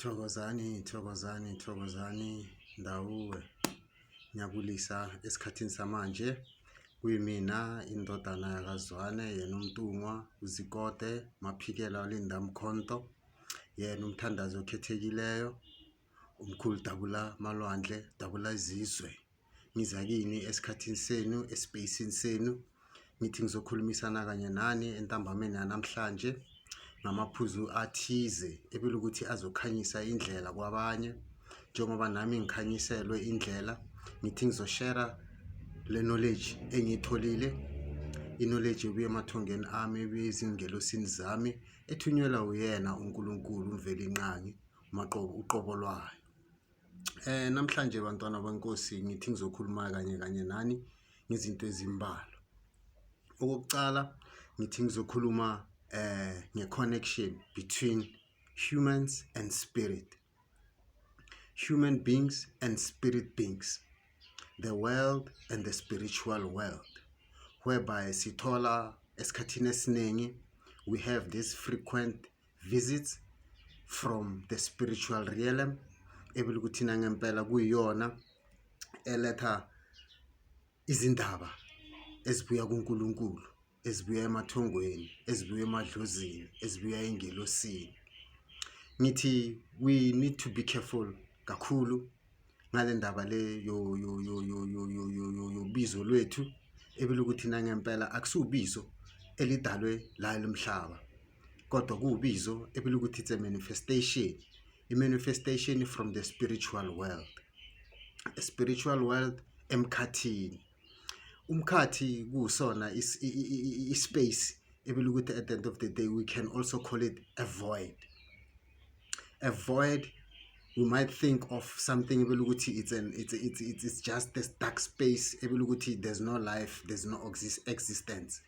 Thokozani Ndawuwe. Ngiyabulisa esikhathini samanje kuyimina indodana yakazwane yena uMntungwa uZikode Maphikela Linda Mkhonto yena umthandazi okhethekileyo umkhulu Dabula Malwandle Dabula Izizwe. Ngiza kini esikhathini senu espacini senu ngithi ngizokhulumisana kanye nani entambameni yanamhlanje ngamaphuzu athize ebile ukuthi azokhanyisa indlela kwabanye njengoba nami ngikhanyiselwe indlela. Ngithi ngizoshare le knowledge engiyitholile, knowledge ebuye emathongeni ami ebuye izingelosini zami ethunyelwa uyena uNkulunkulu umveli inqangi uqobo lwayo. Namhlanje bantwana benkosi ngithi ngizokhuluma kanye nani ngezinto ezimbalwa. Okokucala ngithi ngizokhuluma nge-connection between humans and spirit, human beings and spirit beings, the world and the spiritual world, whereby sithola esikhathini esiningi we have these frequent visits from the spiritual realm ebile ukuthi ngempela kuyiyona eletha izindaba ezibuya kuNkulunkulu, ezibuya emathongweni, ezibuya emadlozini, ezibuya engelosini. Ngithi we need to be careful kakhulu ngale ndaba le yobizo lwethu ebile ukuthi ngempela akusubizo elidalwe la emhlaba kodwa kubizo ebile ukuthi it's a manifestation from the spiritual world, a spiritual world emkhathini. Umkhathi kusona space ebile ukuthi at the end of the day we can also call it a void. A void, we might think of something ebile ukuthi it's just this dark space ebile ukuthi there's no life, there's no existence.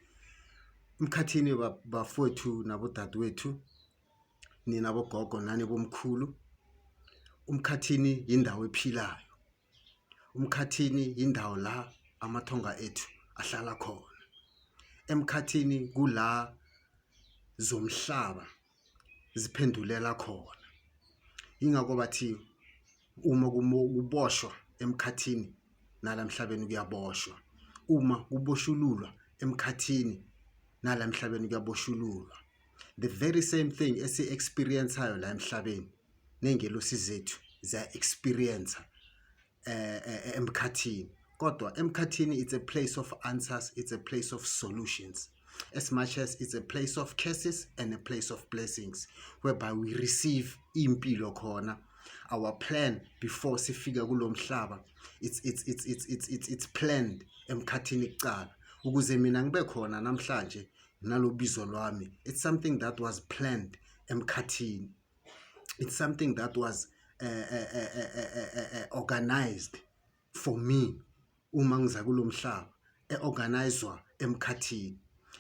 Umkhathini bafowethu nabodadewethu nina bogogo nani bomkhulu, umkhathini indawo ephilayo. Umkhathini indawo la amathonga ethu ahlala khona. Emkhathini kula zomhlaba ziphendulela khona. Ingakho bathi uma kuboshwa emkhathini nalamhlabeni kuyaboshwa, uma kuboshululwa emkhathini nalamhlabeni kuyaboshululwa. The very same thing esi-experienceayo la emhlabeni nengelosi zethu za-experience emkhathini. Kodwa emkhathini it's a place of answers, it's a place of solutions, as much as it's a place of curses and a place of blessings, whereby we receive impilo khona. Our plan before sifika kulo mhlaba it's planned emkhathini kuqala ukuze mina ngibe khona namhlanje nalobizo lwami. It's something that was planned emkhathini. It's something that was organized for me. Uma ngiza kulo mhlaba organizedwa emkhathini.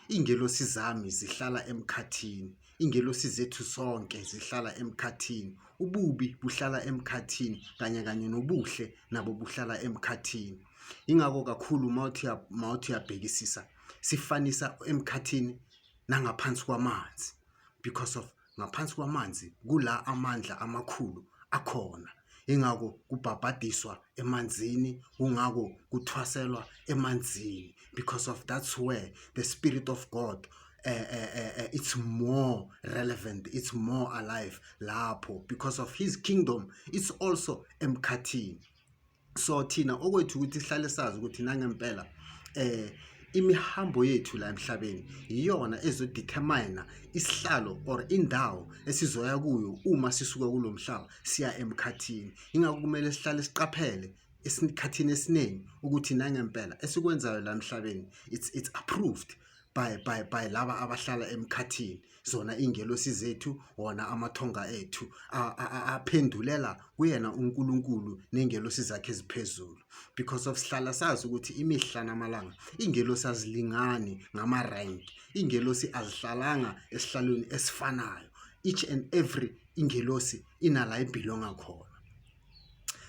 Ingelosi zami zihlala emkhathini, ingelosi zethu sonke zihlala emkhathini. Ububi buhlala emkhathini kanye nobuhle nabo buhlala emkhathini. Ingakho kakhulu mawuthi uyabhekisisa sifanisa emkhathini nangaphansi kwamanzi, because of ngaphansi kwamanzi kula amandla amakhulu akhona. Ingakho kubhabhadiswa emanzini, ungakho kuthwaselwa emanzini, because of that's where the Spirit of God it's more relevant, it's more alive lapho, because of his kingdom it's also emkhathini. So thina okwethu ukuthi sihlale sazi ukuthi nangempela imihambo yethu la emhlabeni iyona ezodetermine isihlalo or indawo esizoya kuyo uma sisuka kulo mhlaba siya emkhathini. Ingakho kumele sihlale siqaphele esikhathini esiningi ukuthi nangempela esikwenzayo la emhlabeni it's approved by laba abahlala emkhathini. Zona ingelosi zethu wona amathonga ethu aphendulela kuyena uNkulunkulu nengelosi zakhe eziphezulu, because of sihlala sazi ukuthi imihla namalanga ingelosi azilingani ngama rank. Ingelosi azihlalanga esihlalweni esifanayo. Each and every ingelosi inala ibelonga khona.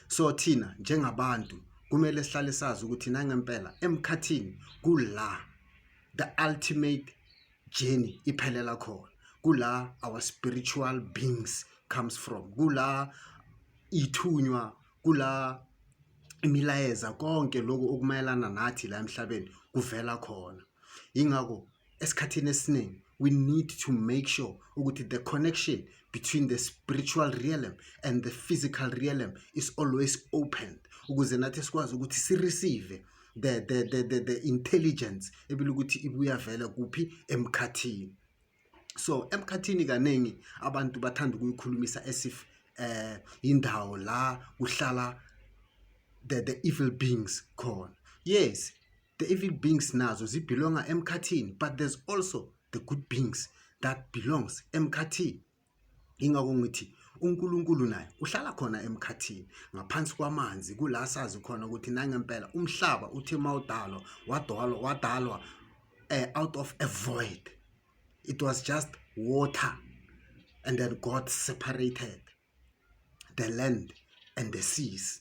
So thina njengabantu kumele sihlale sazi ukuthi nangempela emkhathini kula the ultimate journey iphelela khona. Kula our spiritual beings comes from, kula ithunywa, kula imilayeza, konke lokho okumayelana nathi la emhlabeni kuvela khona. Ingakho esikhathini esiningi we need to make sure ukuthi the connection between the spiritual realm and the physical realm is always open, ukuze nathi sikwazi ukuthi si-receive the intelligence ebile ukuthi ibuya vele kuphi emkhathini. So emkhathini kaningi abantu bathanda ukuyikhulumisa as if indawo la kuhlala the evil beings khona. Yes, the evil beings nazo zibelonga emkhathini, but there's also the good beings that belongs emkhathini. Ingakho ngithi uNkulunkulu naye uhlala khona emkhathini ngaphansi kwamanzi, kula sazi khona ukuthi nangempela umhlaba uthi mawudalwa wadalwa out of a void. It was just water, and then God separated the land and the seas,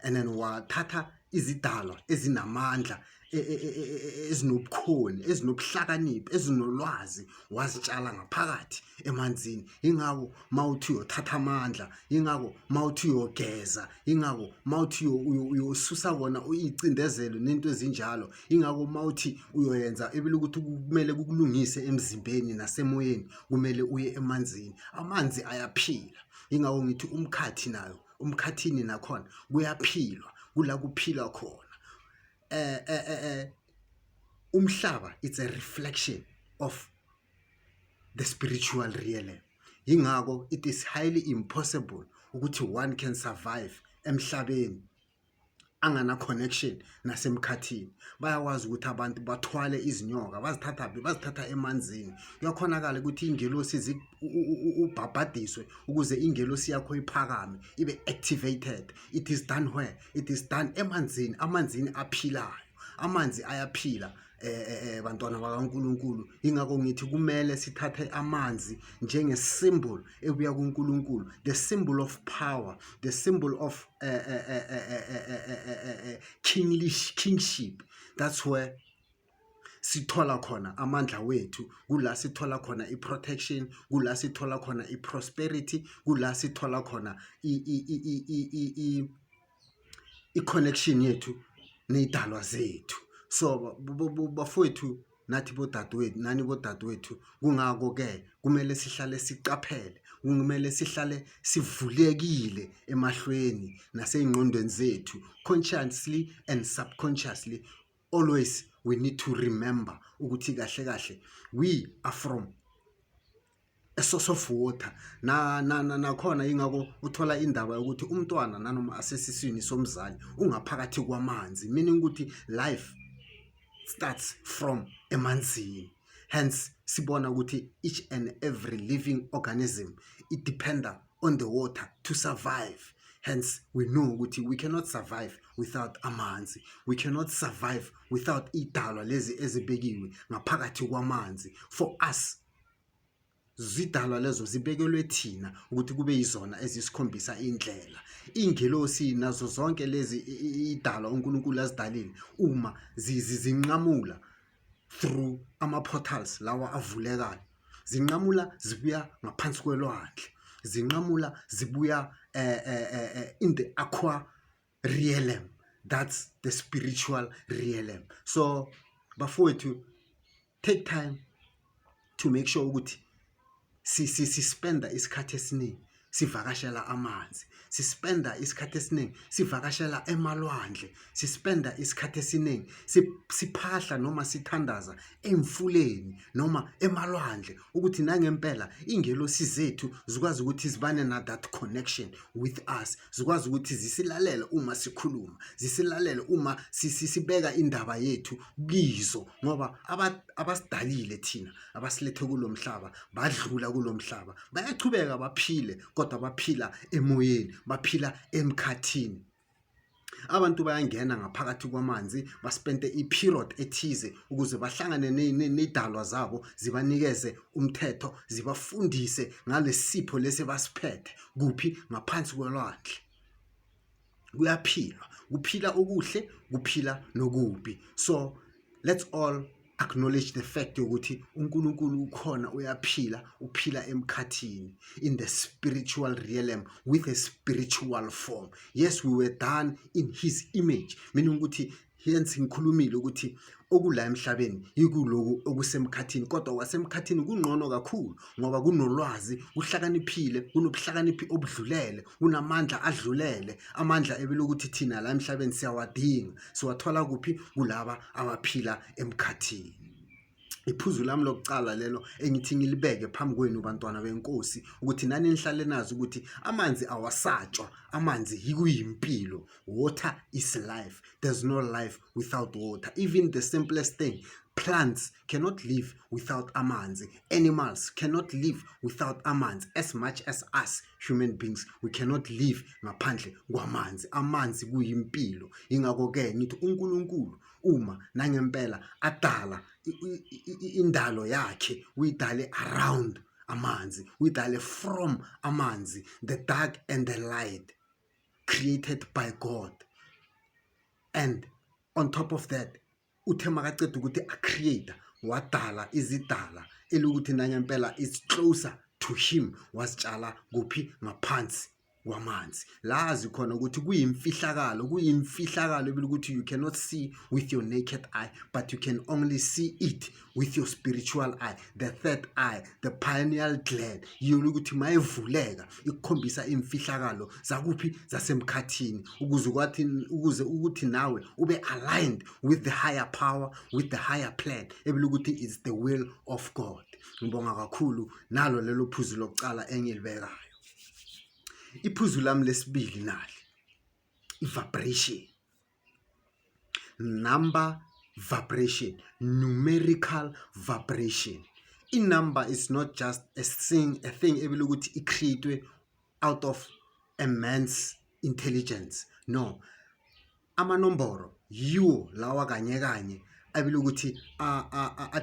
and then wathatha izidalwa ezinamandla ezinobukhoni, ezinobuhlakaniphi, ezinolwazi, wazitshala ngaphakathi emanzini. Ingakho mawuthi uyothatha amandla, ingakho mawuthi uyogeza, ingakho mawuthi uyosusa wona uyicindezelo nento ezinjalo, ingakho mawuthi uyoyenza ebile ukuthi kumele kukulungise emzimbeni nasemoyeni, kumele uye emanzini. Amanzi ayaphila. Ingakho ngithi umkhathini nakhona kuyaphilwa, kula kuphila khona. Umhlaba, it's a reflection of the spiritual realm. Ingakho it is highly impossible ukuthi one can survive emhlabeni angana connection nasemkhathini. Bayakwazi ukuthi abantu bathwale izinyoka, bazithatha emanzini. Kuyakhonakala ukuthi ingelosi ubhabhadiswe ukuze ingelosi yakho iphakame, ibe activated. It is done where? It is done emanzini. Amanzini aphilayo, amanzi ayaphila bantwana bakaNkulunkulu. Ingakho ngithi kumele sithathe amanzi njenge symbol ebuya kuNkulunkulu, the symbol of power, the symbol of kingship. That's where sithola khona amandla wethu, kula sithola khona i-protection, kula sithola khona i-prosperity, kula sithola khona i-connection yethu ney'dalwa zethu. So bafowethu nathi bodadewethu, nani bodadewethu, kungako-ke kumele sihlale siqaphele, kumele sihlale sivulekile emahlweni nasey'ngqondweni zethu, consciously and subconsciously. Always we need to remember ukuthi kahle kahle we are from a source of water. Nakhona ingakho uthola indaba yokuthi umntwana nanoma asesiswini somzali ungaphakathi kwamanzi, meaning ukuthi life starts from emanzini. Hence sibona ukuthi each and every living organism, it depends on the water to survive. Hence we know ukuthi we cannot survive without amanzi, we cannot survive without idalwa lezi ezibekiwe ngaphakathi kwamanzi. For us, zidalwa lezo zibekelwe thina ukuthi kube yizona ezisikhombisa indlela. Ingelosi nazo zonke lezi idalwa uNkulunkulu azidalile, uma zinqamula through ama-portals lawa avulekayo, zinqamula zibuya ngaphansi kwelwandle, zinqamula zibuya in the aqua realm, that's the spiritual realm. So bafowethu, take time to make sure ukuthi sispenda isikhathi esiningi sivakashela amanzi, sispenda isikhathi esiningi sivakashela emalwandle, sispenda isikhathi esiningi siphahla noma sithandaza emfuleni noma emalwandle, ukuthi nangempela ingelosi zethu zikwazi ukuthi zibane na that connection with us, zikwazi ukuthi zisilalele uma sikhuluma, zisilalele uma sibeka indaba yethu kizo, ngoba abasidalile thina, abasilethe kulomhlaba, badlula kulomhlaba, bayachubeka baphile, kodwa baphila emoyeni, baphila emkhathini. Abantu bayangena ngaphakathi kwamanzi, baspende i-period ethize ukuze bahlangane nedalwa zabo, zibanikeze umthetho, zibafundise ngalesipho lesi basiphethe kuphi ngaphansi kwelwandle. Kuyaphilwa, kuphila okuhle, kuphila nokubi. So let's all acknowledge the fact yokuthi uNkulunkulu ukhona uphila emkhathini in the spiritual realm with a spiritual form. Yes, we were done in his image, meaning ukuthi hence ngikhulumile ukuthi okula emhlabeni yikuloku okusemkhathini, kodwa wasemkhathini kungcono kakhulu ngoba kunolwazi, uhlakaniphile, kunobuhlakaniphi obudlulele, kunamandla adlulele, amandla ebelokuthi thina la emhlabeni siyawadinga, siwathola kuphi? Kulaba abaphila emkhathini. Iphuzu lami lokucala lelo engithi ngilibeke phambi kwenu bantwana benkosi ukuthi nani nihlale nazi ukuthi amanzi awasatshwa, amanzi yikuyimpilo. Water is life. There's no life without water. Even the simplest thing, plants cannot live without amanzi. Animals cannot live without amanzi. As much as us human beings, we cannot live ngaphandle kwamanzi. Amanzi kuyimpilo. Ingakho ke ngithi uNkulunkulu uma nangempela adala indalo yakhe, uyidale around amanzi, uyidale from amanzi, the dark and the light created by God. And on top of that, uthe makaceda ukuthi acreate, wadala izidala elukuthi nangempela is closer to him, wasitshala kuphi? Ngaphansi kwamanzi. Lazi khona ukuthi kuyimfihlakalo ukuthi you cannot see with your naked eye, but you can only see it with your spiritual eye, the third eye, the pineal gland. Yiyo ukuthi mayevuleka ikukhombisa imfihlakalo zakuphi? Zasemkhathini, ukuze ukuthi nawe ube aligned with the higher power, with the higher plan, ebelukuthi is the will of God. Ngibonga kakhulu nalo lelo phuzu lokucala engilibekayo. Iphuzu lami lesibili nali vibration, number vibration, numerical vibration. Number is not just a thing ebelukuthi icreated out of a man's intelligence. No, amanomboro yiwo lawa kanye abelukuthi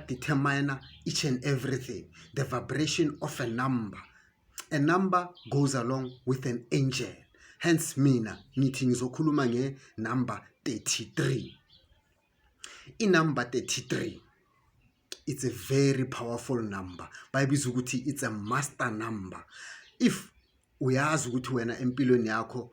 determine each and everything. The vibration of a number. A number goes along with an angel. Hence mina ngithi ngizokhuluma number 33. Number 33, it's a very powerful number. Bayibiza ukuthi it's a master number. If uyazi ukuthi wena empilweni yakho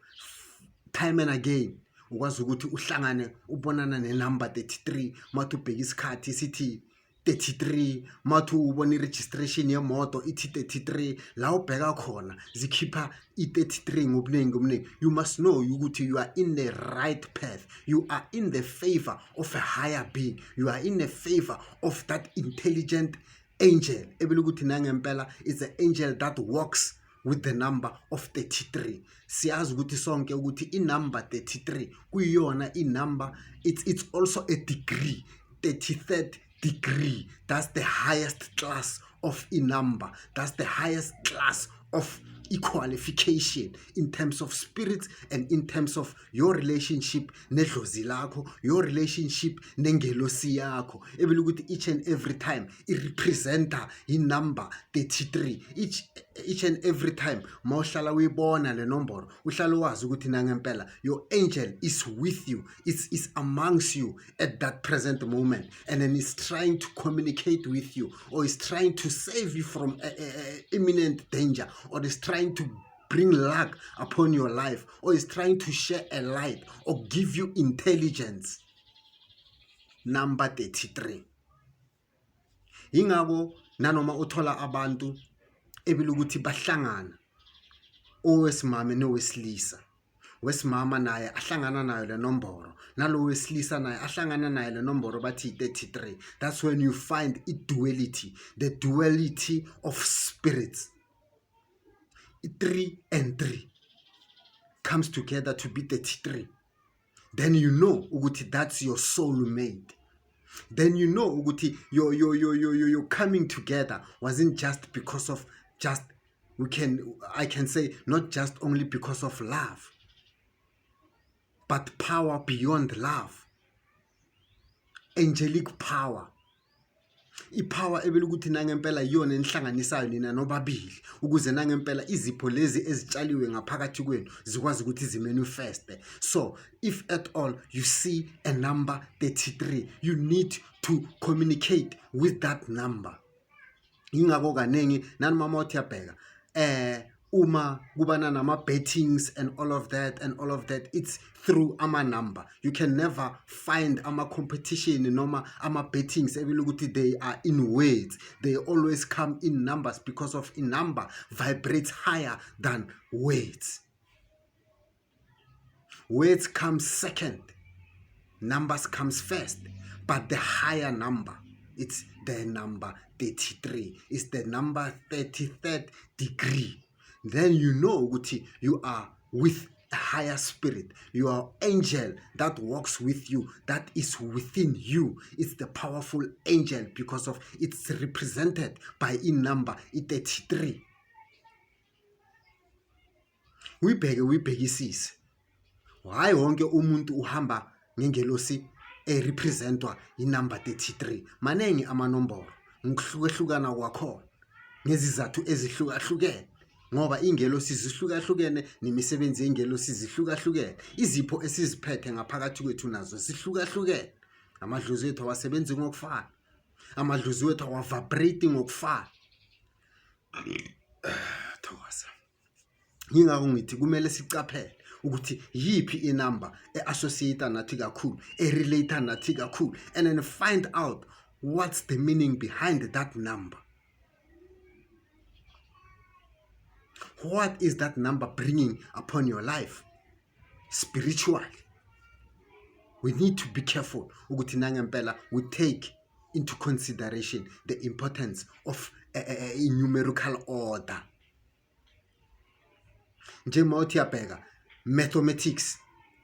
time and again ukwazi ukuthi uhlangane ubonana number 33, mathi ubheka isikhathi sithi 33, mathi ubona registration yemoto ithi 33, la ubheka khona zikhipha i33 ngobuningi. You must know ukuthi you are in the right path, you are in the favor of a higher being, you are in the favor of that intelligent angel ebelukuthi nangempela is an angel that walks with the number of 33. Siyazi ukuthi sonke ukuthi number 33 kuyiyona number, it's also a degree, 33rd degree. That's the highest class of a number. That's the highest class of qualification in terms of spirit and in terms of your relationship nedlozi lakho, your relationship nengelosi yakho. Ebelukuthi each and every time it representa number 33. Each and every time mawuhlala uyibona le nomboro uhlala wazi ukuthi nangempela your angel is with you, is amongst you at that present moment, and then is trying to communicate with you, or is trying to save you from imminent danger, or is trying to bring luck upon your life, or is trying to share a light or give you intelligence. Number 33. Ingako nanoma uthola abantu ebilukuthi bahlangana, owesimama nowesilisa, wesimama naye ahlangana nayo le nomboro, nalo wesilisa naye ahlangana nayo le nomboro bathi 33. That's when you find duality, the duality of spirits. 3 and 3 comes together to be 33. Then you know ukuthi that's your soulmate. Then you know ukuthi your coming together wasn't just because of I can say not just only because of love, but power beyond love, angelic power. Ipower ebelukuthi nangempela yona enihlanganisayo nina nobabili ukuze nangempela izipho lezi ezitshaliwe ngaphakathi kwenu zikwazi ukuthi zimanifeste. So if at all you see a number 33, you need to communicate with that number. Ingako kaningi nani mama uthiyabheka uma kubana nama-bettings and all of that, it's through ama-number. You can never find ama-competition noma ama-bettings ebile ukuthi they are in words. They always come in numbers because of a number vibrates higher than words. Words come second, numbers comes first, but the higher number, it's the number 33. It's the number 33rd degree. Then you know ukuthi you are with a higher spirit. You are angel that walks with you, that is within you. It's the powerful angel because of it's represented by in number 33. Wibhekisise. Hayi wonke umuntu uhamba ngengelosi representwa inumber 33. Manengi amanombolo ngikuhlukahlukana kwakhona ngezizathu ezihlukahlukene ngoba ingelosi zihlukahlukene nemisebenzi yengelosi zihlukahlukene. Izipho esiziphethe ngaphakathi kwethu nazo zihlukahlukene. Amadlozi wethu awasebenzi ngokufana. Amadlozi wethu awavibrate ngokufana. Thokoza. Ngingako ngithi kumele sicaphele ukuthi yipi inumber associate nathi kakhulu, relate nathi kakhulu, and then find out what's the meaning behind that number. What is that number bringing upon your life spiritually? We need to be careful ukuthi nangempela we take into consideration the importance of a numerical order. Njengoba uthiyabheka mathematics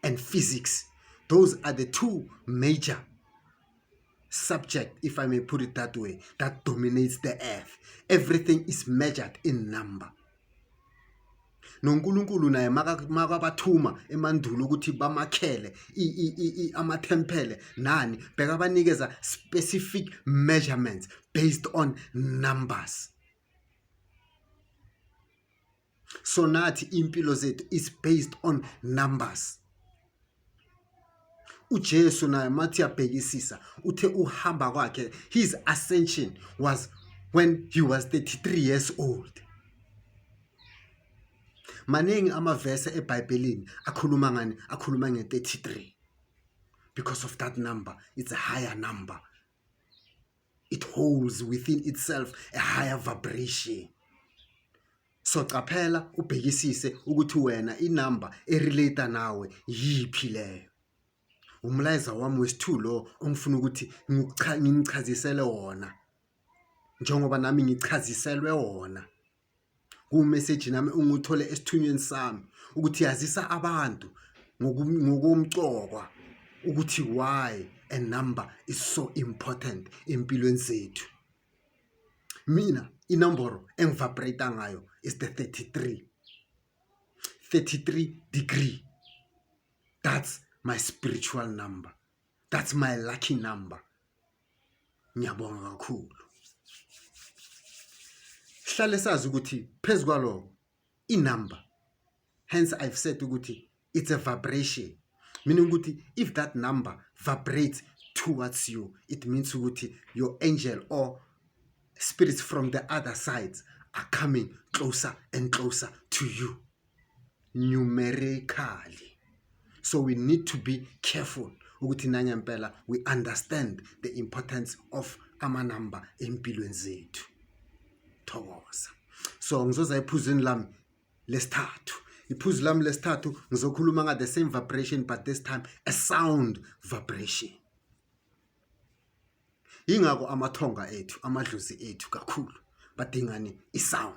and physics, those are the two major subjects, if I may put it that way, that dominates the earth. Everything is measured in number. NoNkulunkulu naye makabathuma emandulo ukuthi bamakhele amathempele nani bheka banikeza specific measurements based on numbers. So nathi impilo zethu is based on numbers. uJesu naye mathi yabhekisisa uthe uhamba kwakhe, his ascension was when he was 33 years old. Maningi amavese eBhayibhelini akhuluma ngani? Akhuluma nge-33 because of that number. It's a higher number. It holds within itself a higher vibration. So qaphela ubhekisise ukuthi wena inumber erelate nawe yipi leyo. Umlayezo wami wesithu lo ongifuna ukuthi ngimchazisele wona njengoba nami ngichaziselwe wona ku message nami unguthole esithunyweni sami ukuthi yazisa abantu ngokumcokwa ukuthi why a number is so important empilweni zethu. Mina inombolo engivibrate ngayo is the 33 degree. That's my spiritual number. That's my lucky number. Ngiyabonga kakhulu. Hlale sazi ukuthi phezukwalo inumber. Hence I've said ukuthi it's a vibration. Meaning ukuthi if that number vibrates towards you, it means ukuthi your angel or spirits from the other sides are coming closer and closer to you numerically. So we need to be careful ukuthi nangempela we understand the importance of amanumber empilweni zethu. Thokoza. So ngizoza ephuzweni lami lesithathu. Iphuzu lami lesithathu ngizokhuluma nga the same vibration but this time a sound vibration. Ingako amathonga ethu, amadlozi ethu kakhulu badingani isound.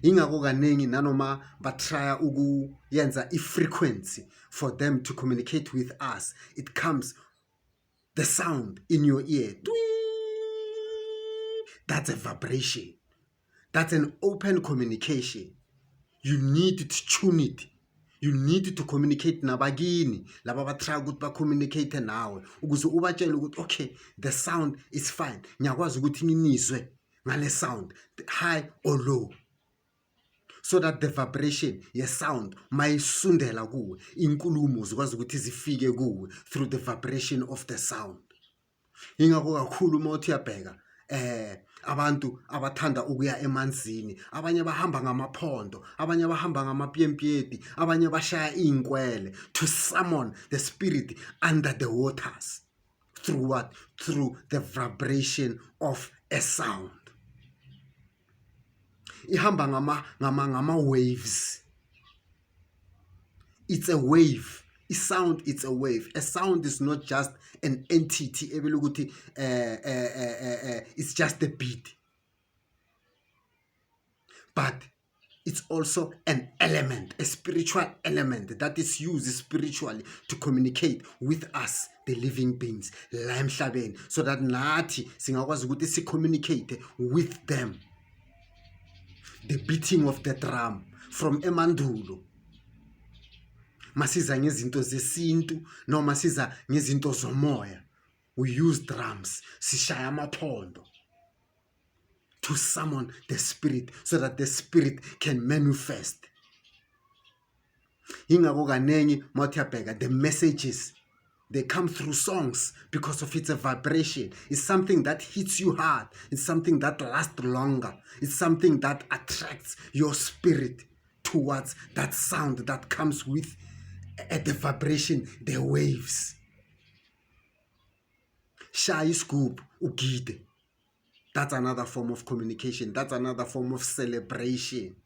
Ingako kaningi nanoma batrya ukuyenza ifrequency for them to communicate with us, it comes the sound in your ear. That's a vibration. That's an open communication. You need to tune it. You need to communicate nabagini laba batrya ukuthi ba communicate nawe ukuze ubatshele ukuthi okay, the sound is fine. Ngiyakwazi ukuthi nginizwe ngale sound high or low, so that the vibration ye sound mayisundela kuwe, inkulumo zikwazi ukuthi zifike kuwe through the vibration of the sound. Ingakho kakhulu uma uthi uyabheka abantu abathanda ukuya emanzini, abanye bahamba ngamaphondo, abanye bahamba ngamapyempyeti, abanye bashaya iy'nkwele to summon the spirit under the waters. Through what? Through the vibration of a sound. Ihamba ngama waves. It's a wave. A sound, it's a wave. A sound is not just an entity. It's just a beat. But it's also an element, a spiritual element that is used spiritually to communicate with us, the living beings, la emhlabeni, so that nathi singakwazi ukuthi si communicate with them. The beating of the drum from emandulo. Masiza ngezinto zesintu noma siza ngezinto zomoya, we use drums, sishaya amaphondo to summon the spirit so that the spirit can manifest. Ingako kanengi mawuthi the messages, they come through songs because of it's a vibration. It's something that hits you hard. It's something that lasts longer. It's something that attracts your spirit towards that sound that comes with the vibration, the waves. Shaya isigubhu ugide. That's another form of communication. That's another form of celebration.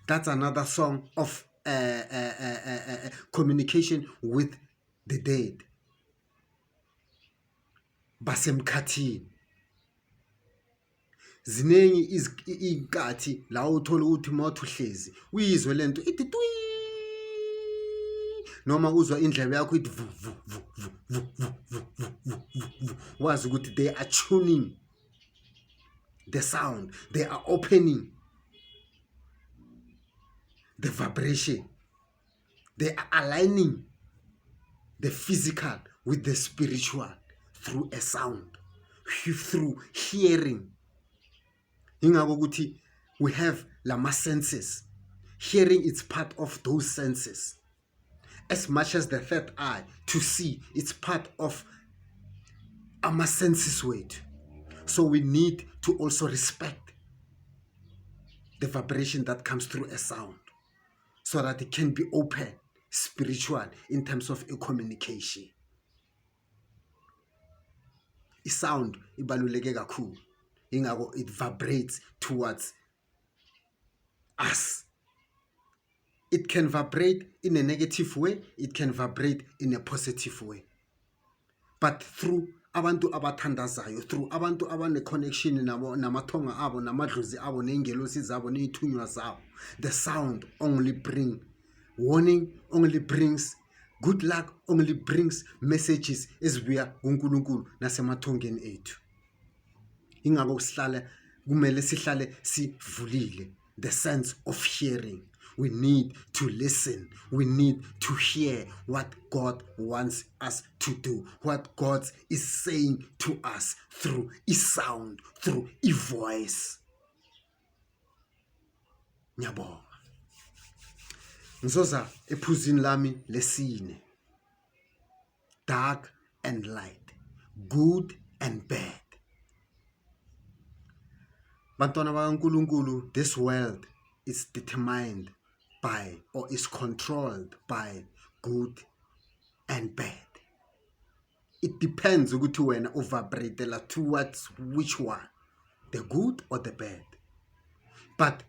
That's another song of communication with the dead. Basemkhathini. Ziningi inkathi la uthola ukuthi mawuthi uhlezi uyizwe lento ithi twi, noma uzwa indlebe yakho ithi vu vu vu vu vu vu vu vu vu, wazi ukuthi they are tuning the sound, they are opening the vibration, they are aligning the physical with the spiritual through a sound, through hearing. Ingako ukuthi we have lama senses. Hearing is part of those senses. As much as the third eye to see, it's part of our senses weight. So we need to also respect the vibration that comes through a sound so that it can be open, spiritual in terms of a communication. A sound ibaluleke kakhulu. Ingako it vibrates towards us. It can vibrate in a negative way, it can vibrate in a positive way. But through abantu abathandazayo, through abantu abane connection namathonga abo, namadlozi abo, neingelosi zabo, neithunywa zabo, the sound only brings warning, only brings good luck, only brings messages ezibuya kuNkulunkulu nasemathongeni ethu. Ingako kumele sihlale sivulile the sense of hearing. We need to listen. We need to hear what God wants us to do, what God is saying to us through His sound, through His voice. Ngiyabonga. Ngizoza ephuzini lami lesine. Dark and light, good and bad. Bantwana bakaNkulunkulu, this world is determined by or is controlled by good and bad. It depends ukuthi wena uvibratela towards which one, the good or the bad. But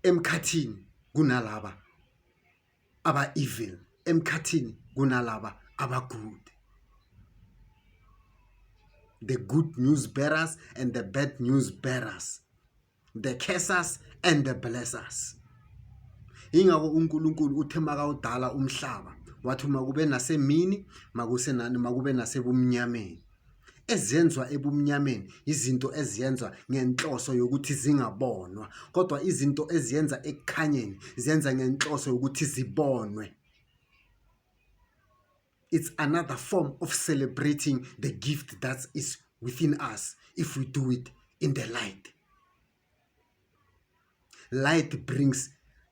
emkhathini kunalaba aba evil, emkhathini kunalaba aba good. The good news bearers and the bad news bearers, the cursers and the blessers. Ingako uNkulunkulu uthe makawudala umhlaba wathi makube nasemini makube nasebumnyameni. Ezenzwa ebumnyameni izinto eziyenzwa ngenhloso yokuthi zingabonwa, kodwa izinto eziyenza ekukhanyeni zenza ngenhloso yokuthi zibonwe. It's another form of celebrating the gift that is within us if we do it in the light. Light brings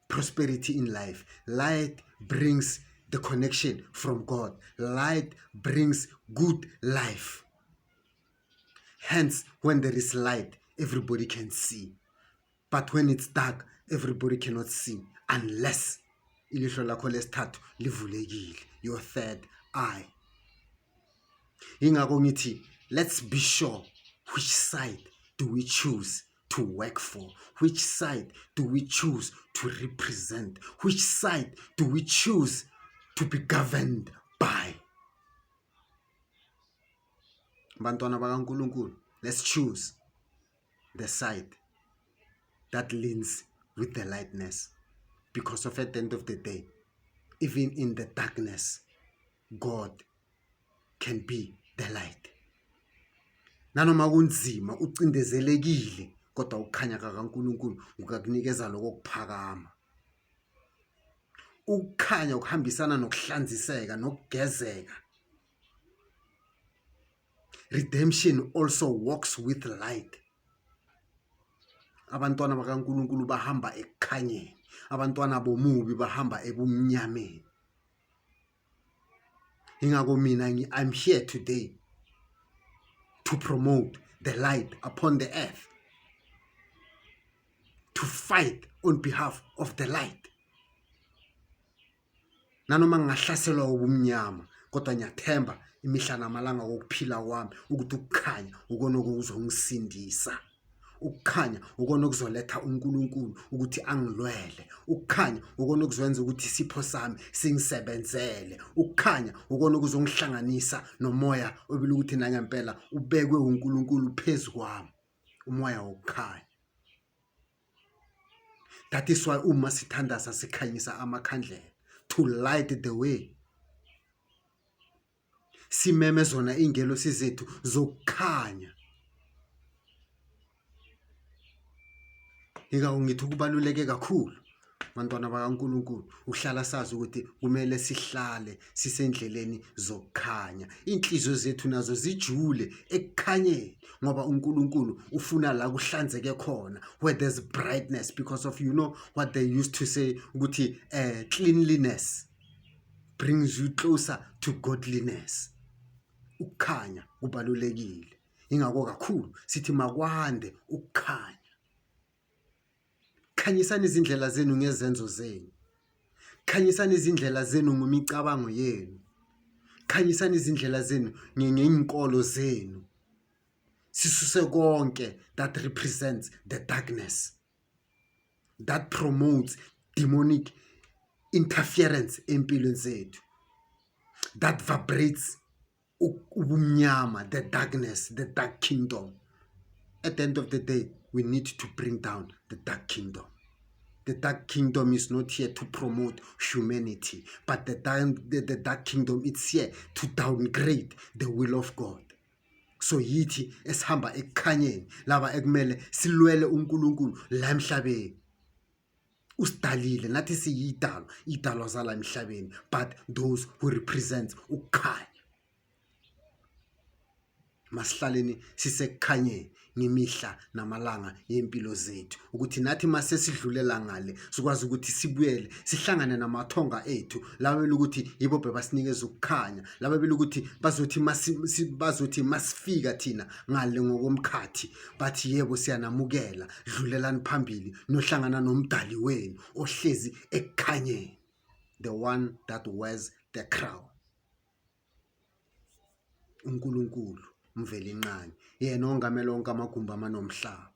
prosperity in life. Light brings the connection from God. Light brings good life. Hence, when there is light, everybody can see. But when it's dark, everybody cannot see unless ilihlo lakho lesithathu livulekile, your third eye. Ingakho ngithi, let's be sure which side do we choose to work for? Which side do we choose to represent? Which side do we choose to be governed by? Bantwana bakaNkulunkulu, let's choose the side that leans with the lightness, because at the end of the day, even in the darkness, God can be the light. Nanoma kunzima ucindezelekile, kodwa ukukhanya kaNkulunkulu ukakunikeza lokuphakama. Ukukhanya ukuhambisana nokuhlanziseka nokugezeka. Redemption also walks with light. Abantwana bakaNkulunkulu bahamba ekukhanyeni, abantwana bomubi bahamba ebumnyameni. Ingakho mina I'm here today to promote the light upon the earth, to fight on behalf of the light. Nanoma ngahlaselwa ubumnyama, kodwa ngiyathemba imihla namalanga wokuphila kwami ukuthi ukukhanya ukona okuzongisindisa. Ukukhanya ukona okuzoletha uNkulunkulu ukuthi angilwele. Ukukhanya ukona okuzwenza ukuthi isipho sami singisebenzele. Ukukhanya ukona okuzongihlanganisa nomoya obile ukuthi nangempela ubekwe uNkulunkulu phezulu kwami, umoya wokukhanya. That is why uma sithandaza sikhanyisa amakhandlela, to light the way. Simeme zona ingelosi zethu zokukhanya. Ingakho ngithi kubaluleke kakhulu bantwana bakaNkulunkulu uhlala sazi ukuthi kumele sihlale sisendleleni zokukhanya. Inhliziyo zethu nazo zijule ekukhanyeni, ngoba uNkulunkulu ufuna la kuhlanzeke khona, where there's brightness, because of, you know what they used to say ukuthi cleanliness brings you closer to godliness. Ukukhanya kubalulekile. Ingakho kakhulu sithi makwande ukukhanya. Khanyisani izindlela zenu ngezenzo zenu. Khanyisani izindlela zenu ngemicabango yenu. Khanyisani izindlela zenu ngeinkolo zenu. Sisuse konke that represents the darkness, that promotes demonic interference empilweni zethu, that vibrates ubumnyama, the darkness, the dark kingdom. At the end of the day, we need to bring down the dark kingdom. The dark kingdom is not here to promote humanity, but the dark kingdom is here to downgrade the will of God. So yithi esihamba ekukhanyeni laba ekumele silwele uNkulunkulu la emhlabeni. Usidalile nathi siyidalo, idalo zala emhlabeni, but those who represent ukukhanya. Masihlaleni sisekukhanyeni ngemihla namalanga yempilo zethu, ukuthi nathi mase sidlulela ngale sikwazi ukuthi sibuyele sihlangane namathonga ethu lawe ukuthi yibo bebasinikeza ukukhanya, lawe ukuthi bazothi masifika thina ngale ngokomkhathi bathi yebo siyanamukela, dlulelani phambili nohlangana nomdali wenu ohlezi ekukhanyeni, the one that wears the crown. uNkulunkulu mveli inqani, yena ongamela onke amagumbi amanomhlaba.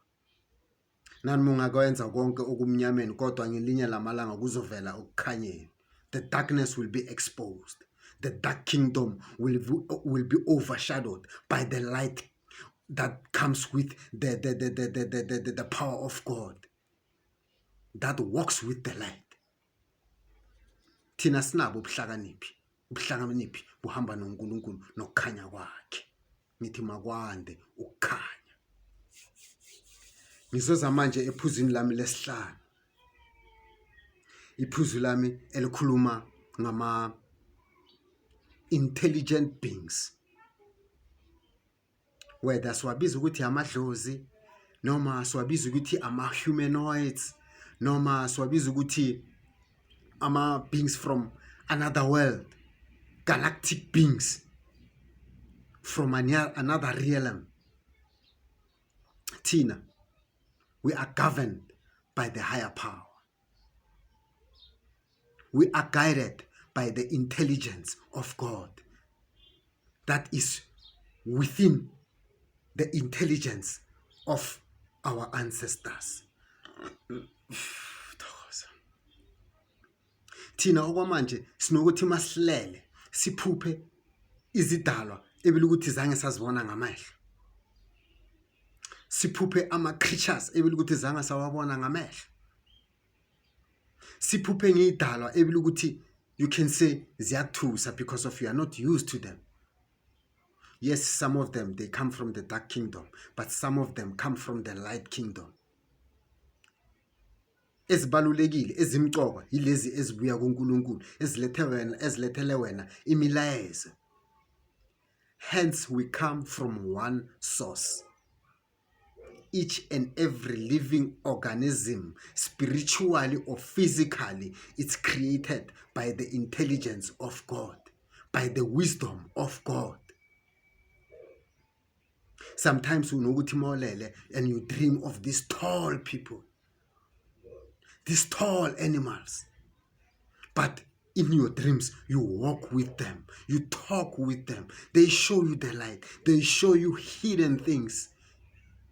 Nani mungakwenza konke okumnyameni, kodwa ngelinye lamalanga kuzovela ukukhanyeni. The darkness will be exposed. The dark kingdom will be overshadowed by the light that comes with the power of God that walks with the light. Thina sinabo ubuhlakaniphi buhamba noNkulunkulu nokukhanya kwakhe. Nithi makwande ukukhanya. Ngizoza manje ephuzwini lami lesihlanu. Iphuzu lami elikhuluma ngama intelligent beings, whether siwabiza ukuthi amadlozi, noma siwabiza ukuthi ama-humanoids, noma siwabiza ukuthi ama-beings from another world, galactic beings from another realm. Tina, we are governed by the higher power. We are guided by the intelligence of God that is within the intelligence of our ancestors. Thina okwamanje sinokuthi masilele siphuphe izidalwa ebile ukuthi zange sazibona ngamehlo. Siphuphe ama-creatures ebile ukuthi zange sawabona ngamehlo. Siphuphe ngidalwa ebile ukuthi you can say ziyathusa because of you are not used to them. Yes, some of them, they come from the dark kingdom, but some of them come from the light kingdom. Ezibalulekile ezimqoka yilezi ezibuya kuNkulunkulu ezilethele wena imilayezo. Hence we come from one source. Each and every living organism, spiritually or physically, it's created by the intelligence of God, by the wisdom of God. Sometimes unokuthi molele and you dream of these tall people, these tall animals. But in your dreams, you walk with them, you talk with them. They show you the light. They show you hidden things.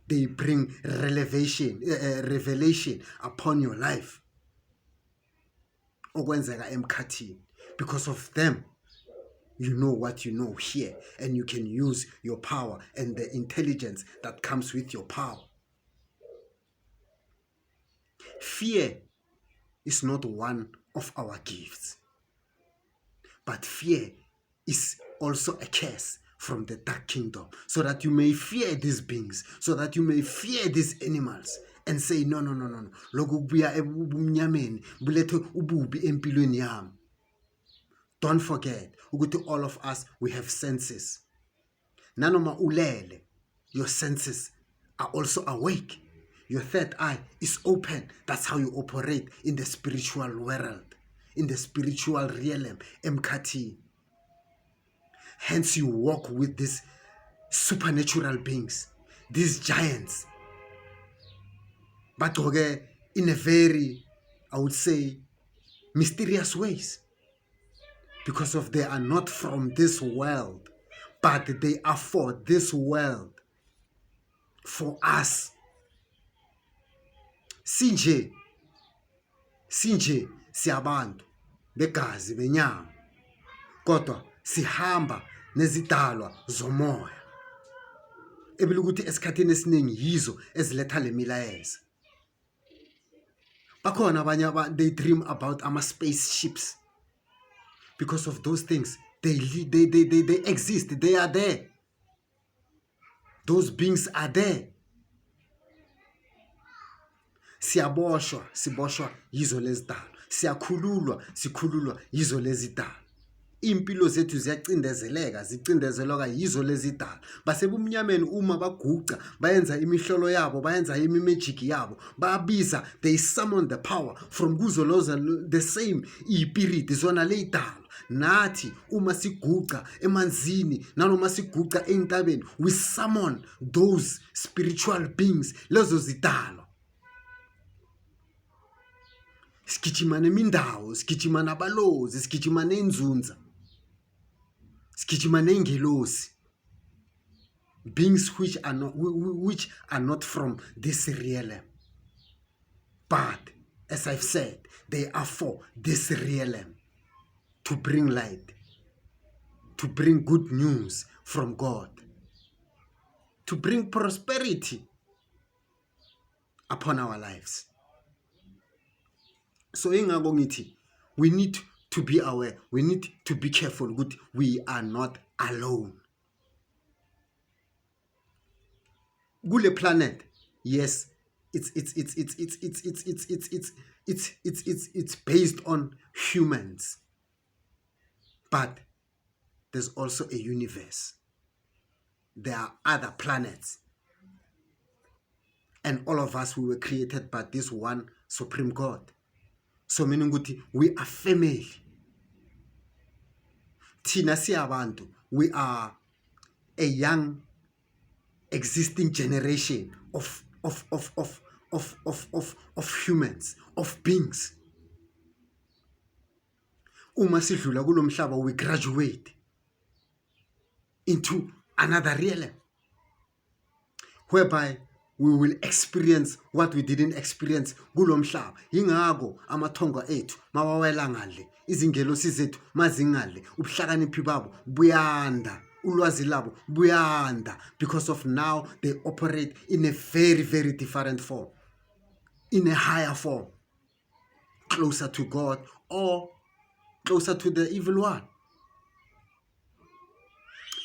They bring revelation upon your life. Okwenzeka emkhathini. Because of them, you know what you know here, and you can use your power and the intelligence that comes with your power. Fear is not one of our gifts, but fear is also a curse from the dark kingdom, so that you may fear these beings, so that you may fear these animals and say, no. Lokhu kubuya ebumnyameni bulethe ububi empilweni yami. Don't forget ukuthi all of us, we have senses. Nanoma ulele, your senses are also awake. Your third eye is open. That's how you operate in the spiritual world, in the spiritual realm, emkhathini. Hence you walk with these supernatural beings, these giants. But in a very, I would say, mysterious ways. Because of they are not from this world, but they are for this world, for us. Sinje siyabantu begazi benyama, kodwa sihamba nezidalwa zomoya. Ebile ukuthi esikhathini esiningi yizo eziletha le milayezo. Bakhona abanye they dream about ama-spaceships. Because of those things, they exist, they are there. Those beings are there. Siboshwa yizo lezidalwa. Sikhululwa yizo lezidalwa. Impilo zethu zicindezeleka yizo lezidalwa. Basebumnyameni uma baguqa, bayenza imihlolo yabo, bayenza imimagic yabo, babiza, they summon the power from kuzo the same ispirit zona lezidalwa. Nathi uma siguqa emanzini nanoma siguqa entabeni, we summon those spiritual beings, lezo zidalwa. Sigijima nemindawo, sigijima nabalozi, sigijima nenzunza, sigijima nengelosi. Beings which are not from this realm, but as I've said, they are for this realm. To bring light, to bring good news from God, to bring prosperity upon our lives. So ingako ngithi, we need to be aware, we need to be careful that we are not alone. Kule planet, yes, it's based on humans. But there's also a universe. There are other planets. And all of us, we were created by this one supreme God. So meaning we are family. thina siyabantu, we are a young existing generation of humans, of beings. Uma sidlula kulo mhlaba, we graduate into another realm whereby we will experience what we didn't experience kulo mhlaba. Yingako amathongo ethu mawawela ngale, izingelosi zethu mazingale, ubuhlakaniphi babo buyanda, ulwazi labo buyanda, because of now they operate in a very, very different form, in a higher form, closer to God or closer to the evil one.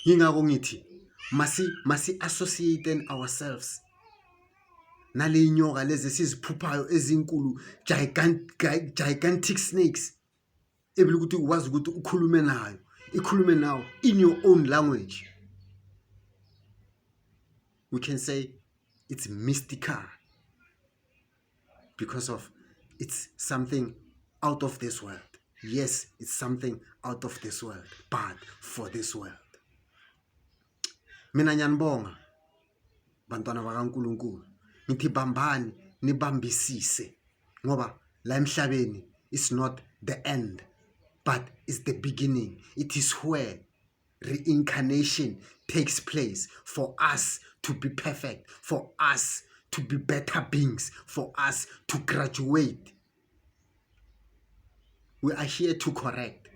Yingako ngithi masi associate ourselves nale nyoka lezi siziphuphayo ezinkulu, gigantic snakes, ebile ukuthi ukwazi ukuthi ukhulume nayo, ikhulume nawo in your own language. We can say it's mystical because of it's something out of this world. Yes, it's something out of this world, but for this world. Mina nyanibonga bantwana bakaNkulunkulu, ngithi bambani nibambisise, ngoba la emhlabeni is not the end, but it's the beginning. It is where reincarnation takes place for us to be perfect, for us to be better beings, for us to graduate. We are here to correct.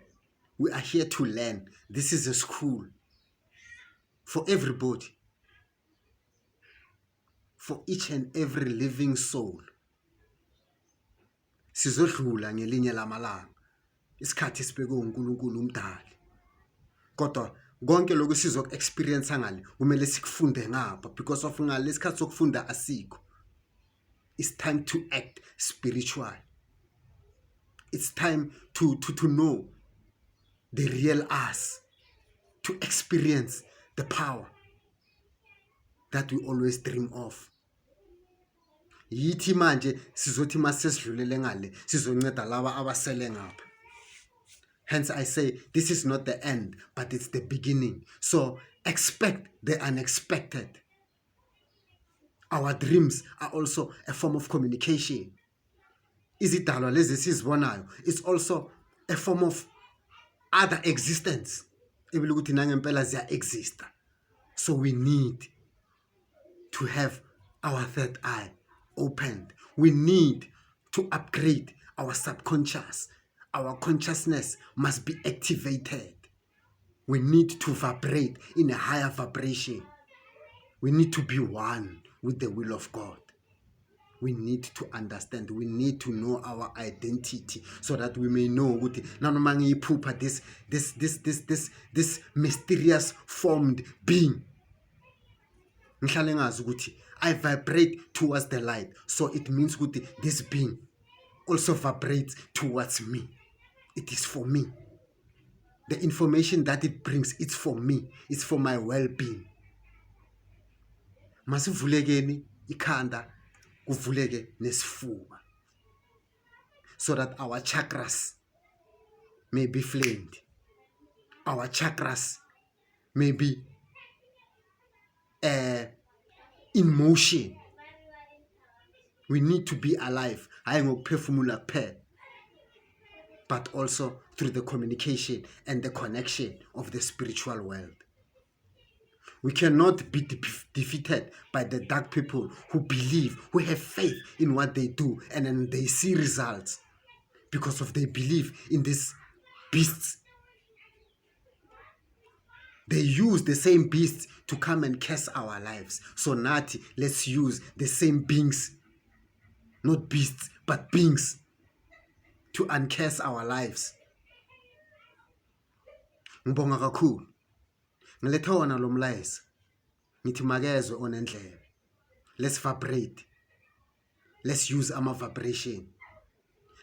We are here to learn. This is a school for everybody, for each and every living soul. Sizodlula ngelinye lamalanga, isikhathi sibekwe uNkulunkulu umdali, kodwa konke lokho sizoku-experience ngale kumele sikufunde ngapha, because of ngale isikhathi sokufunda asikho. It's time to act spiritual. It's time to know the real us, to experience the power that we always dream of. Yithi manje sizothi masesidlulele ngale sizonceda laba abasele ngapha. Hence I say this is not the end, but it's the beginning. So expect the unexpected. Our dreams are also a form of communication. Izidalwa lezi sizibonayo, it's also a form of other existence. Ebile ukuthi nangempela ziya exista. So we need to have our third eye opened. We need to upgrade our subconscious. Our consciousness must be activated. We need to vibrate in a higher vibration. We need to be one with the will of God. We need to understand. We need to know our identity so that we may know ukuthi nanoma ngiyiphupha this mysterious formed being, ngihlale ngazi ukuthi I vibrate towards the light. So it means ukuthi this being also vibrates towards me. It is for me. The information that it brings, it's for me. It's for my well-being. Masivulekeni ikhanda, kuvuleke nesifuba, so that our chakras may be flamed. Our chakras may be in motion. We need to be alive. Hayi ngokuphefumula kuphela, but also through the communication and the connection of the spiritual world. We cannot be defeated by the dark people who believe, who have faith in what they do, and then they see results because of their belief in these beasts. They use the same beasts to come and curse our lives. So Nati, let's use the same beings, not beasts, but beings, to uncurse our lives. Ngibonga kakhulu. Ngiletha wona lo mlayezo. Ngithi makezwe onendlebe. Let's vibrate. Let's use our vibration.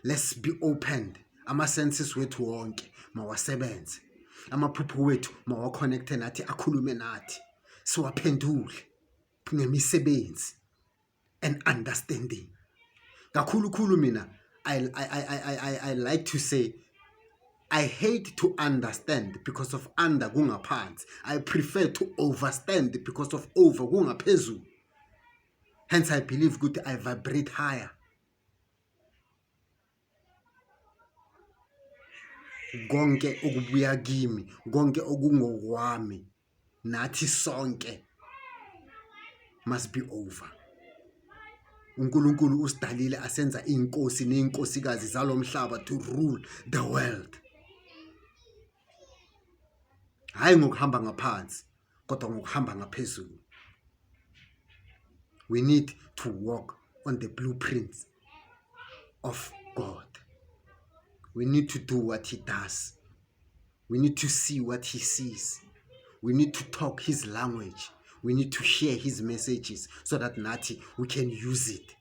Let's be opened. Ama senses wethu wonke mawasebenze. Amaphupho wethu mawaconnecte nathi, akhulume nathi. Siwaphendule ngemisebenzi and understanding. Kakhulu mina I like to say I hate to understand because of under kungaphansi. I prefer to overstand because of over kungaphezulu. Hence I believe ukuthi I vibrate higher. Konke okubuya kimi, konke okungokwami, nathi sonke must be over. uNkulunkulu usidalile asenza inkosi nezinkosikazi zalomhlaba to rule the world. Hayi ngokuhamba ngaphansi kodwa ngokuhamba ngaphezulu. We need to walk on the blueprints of God. We need to do what he does. We need to see what he sees. We need to talk his language. We need to share his messages so that nathi we can use it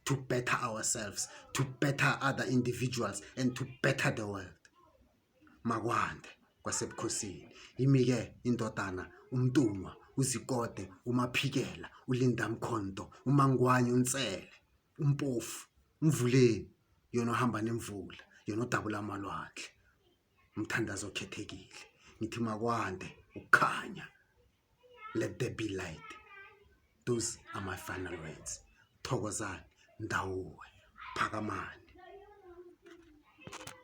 to better ourselves, to better other individuals, and to better the world. Makwande kwasebukhosini. Imi-ke indodana uMntungwa, uZikode, uMaphikela, uLindamkhonto, uMangwanya uNtsele, uMpofu, uMvuleni, yona ohamba nemvula, yona odabula amalwandle, umthandazo okhethekile. Ngithi makwande ukukhanya. Let there be light. Those are my final words. Thokozani, ndawuwe, phakamani.